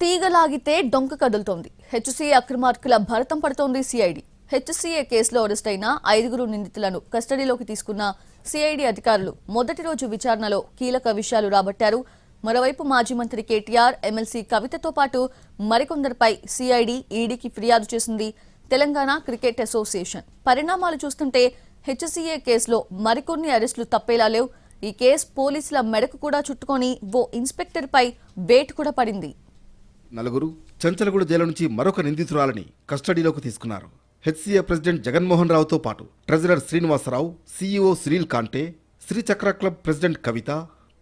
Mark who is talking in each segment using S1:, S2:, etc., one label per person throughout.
S1: తీగలాగితే డొంక కదులుతోంది. హెచ్సీఏ అక్రమార్కుల భరతం పడుతోంది సిఐడి. హెచ్సీఏ కేసులో అరెస్ట్ అయిన 5 నిందితులను కస్టడీలోకి తీసుకున్న సిఐడి అధికారులు మొదటి రోజు విచారణలో కీలక విషయాలు రాబట్టారు. మరోవైపు మాజీ మంత్రి కేటీఆర్, ఎమ్మెల్సీ కవితతో పాటు మరికొందరిపై సిఐడి, ఈడీకి ఫిర్యాదు చేసింది తెలంగాణ క్రికెట్ అసోసియేషన్. పరిణామాలు చూస్తుంటే హెచ్సీఏ కేసులో మరికొన్ని అరెస్టులు తప్పేలా లేవు. ఈ కేసు పోలీసుల మెడకు కూడా చుట్టుకొని ఓ ఇన్స్పెక్టర్పై వేటు కూడా పడింది.
S2: నలుగురు చంచలగూడ జైలు నుంచి మరొక నిందితురాలని కస్టడీలోకి తీసుకున్నారు. హెచ్సీఏ ప్రెసిడెంట్ జగన్మోహన్ రావుతో పాటు ట్రెజరర్ శ్రీనివాసరావు, సీఈఓ సునీల్ కాంటే, శ్రీచక్ర క్లబ్ ప్రెసిడెంట్ కవిత,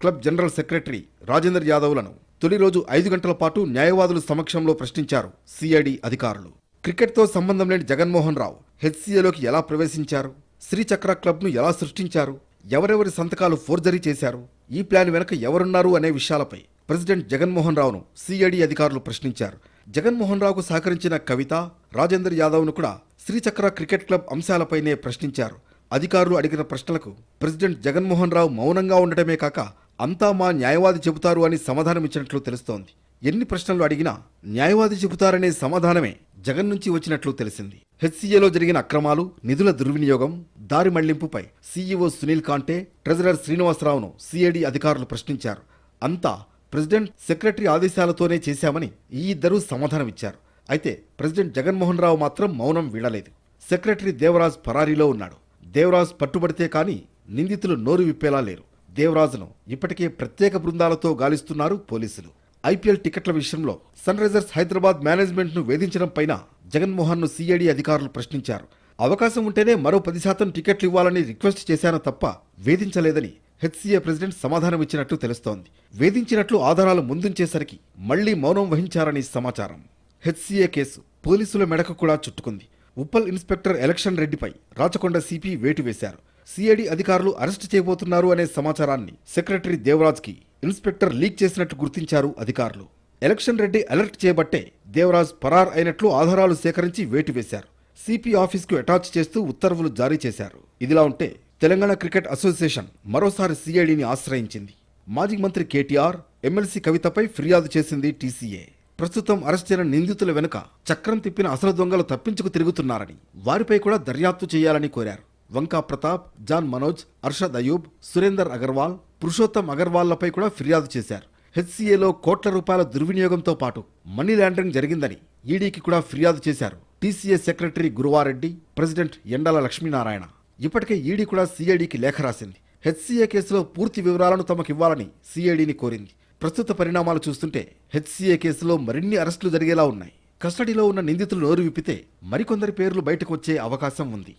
S2: క్లబ్ జనరల్ సెక్రటరీ రాజేందర్ యాదవ్లను తొలి రోజు 5 గంటల పాటు న్యాయవాదుల సమక్షంలో ప్రశ్నించారు సిఐడి అధికారులు. క్రికెట్తో సంబంధం లేని జగన్మోహన్ రావు హెచ్సీఏలోకి ఎలా ప్రవేశించారు, శ్రీచక్ర క్లబ్ను ఎలా సృష్టించారు, ఎవరెవరి సంతకాలు ఫోర్జరీ చేశారు, ఈ ప్లాన్ వెనక ఎవరున్నారు అనే విషయాలపై ప్రెసిడెంట్ జగన్మోహన్ రావును సిఐడి అధికారులు ప్రశ్నించారు. జగన్మోహన్ రావుకు సహకరించిన కవిత, రాజేందర్ యాదవ్ను కూడా శ్రీచక్ర క్రికెట్ క్లబ్ అంశాలపైనే ప్రశ్నించారు. అధికారులు అడిగిన ప్రశ్నలకు ప్రెసిడెంట్ జగన్మోహన్ రావు మౌనంగా ఉండటమే కాక అంతా మా న్యాయవాది చెబుతారు అని సమాధానమిచ్చినట్లు తెలుస్తోంది. ఎన్ని ప్రశ్నలు అడిగినా న్యాయవాది చెబుతారనే సమాధానమే జగన్ నుంచి వచ్చినట్లు తెలిసింది. హెచ్సీఏలో జరిగిన అక్రమాలు, నిధుల దుర్వినియోగం, దారి మళ్లింపుపై సీఈఓ సునీల్ కాంటే, ట్రెజరర్ శ్రీనివాసరావును సిఐడి అధికారులు ప్రశ్నించారు. అంతా ప్రెసిడెంట్, సెక్రటరీ ఆదేశాలతోనే చేశామని ఈ ఇద్దరూ సమాధానమిచ్చారు. అయితే ప్రెసిడెంట్ జగన్మోహన్ రావు మాత్రం మౌనం వీడలేదు. సెక్రటరీ దేవరాజ్ పరారీలో ఉన్నాడు. దేవరాజ్ పట్టుబడితే కానీ నిందితులు నోరు విప్పేలా లేరు. దేవరాజును ఇప్పటికే ప్రత్యేక బృందాలతో గాలిస్తున్నారు పోలీసులు. ఐపీఎల్ టికెట్ల విషయంలో సన్ రైజర్స్ హైదరాబాద్ మేనేజ్మెంట్ను వేధించడం పైన జగన్మోహన్ను సిఐడి అధికారులు ప్రశ్నించారు. అవకాశం ఉంటేనే మరో 10% టికెట్లు ఇవ్వాలని రిక్వెస్ట్ చేశాను తప్ప వేధించలేదని హెచ్సీఏ ప్రెసిడెంట్ సమాధానమిచ్చినట్టు తెలుస్తోంది. వేధించినట్లు ఆధారాలు ముందుంచేసరికి మళ్లీ మౌనం వహించారని సమాచారం. హెచ్సీఏ కేసు పోలీసుల మెడకు కూడా చుట్టుకుంది. ఉప్పల్ ఇన్స్పెక్టర్ ఎలక్షన్ రెడ్డిపై రాచకొండ సిపి వేటు వేశారు. సిఐడి అధికారులు అరెస్టు చేయబోతున్నారు అనే సమాచారాన్ని సెక్రటరీ దేవరాజ్కి ఇన్స్పెక్టర్ లీక్ చేసినట్టు గుర్తించారు అధికారులు. ఎలక్షన్ రెడ్డి అలర్ట్ చేయబట్టే దేవరాజ్ పరార్ అయినట్లు ఆధారాలు సేకరించి వేటు వేశారు. సిపి ఆఫీస్కు అటాచ్ చేస్తూ ఉత్తర్వులు జారీ చేశారు. ఇదిలా ఉంటే తెలంగాణ క్రికెట్ అసోసియేషన్ మరోసారి సిఐడిని ఆశ్రయించింది. మాజీ మంత్రి కేటీఆర్, ఎమ్మెల్సీ కవితపై ఫిర్యాదు చేసింది టీసీఏ. ప్రస్తుతం అరెస్ట్ అయిన నిందితుల వెనుక చక్రం తిప్పిన అసలు దొంగలు తప్పించుకు తిరుగుతున్నారని, వారిపై కూడా దర్యాప్తు చేయాలని కోరారు. వంకా ప్రతాప్, జాన్ మనోజ్, అర్షద్ అయూబ్, సురేందర్ అగర్వాల్, పురుషోత్తం అగర్వాల్లపై కూడా ఫిర్యాదు చేశారు. హెచ్సీఏలో కోట్ల రూపాయల దుర్వినియోగంతో పాటు మనీ లాండరింగ్ జరిగిందని ఈడీకి కూడా ఫిర్యాదు చేశారు TCA secretary Guruva Reddy, president Endala Lakshminarayana. ఇప్పటికే ఈడీ కూడా సిఐడికి లేఖ రాసింది. హెచ్సీఏ కేసులో పూర్తి వివరాలను తమకివ్వాలని సిఐడిని కోరింది. ప్రస్తుత పరిణామాలు చూస్తుంటే హెచ్సీఏ కేసులో మరిన్ని అరెస్టులు జరిగేలా ఉన్నాయి. కస్టడీలో ఉన్న నిందితులు నోరు విప్పితే మరికొందరి పేర్లు బయటకు వచ్చే అవకాశం ఉంది.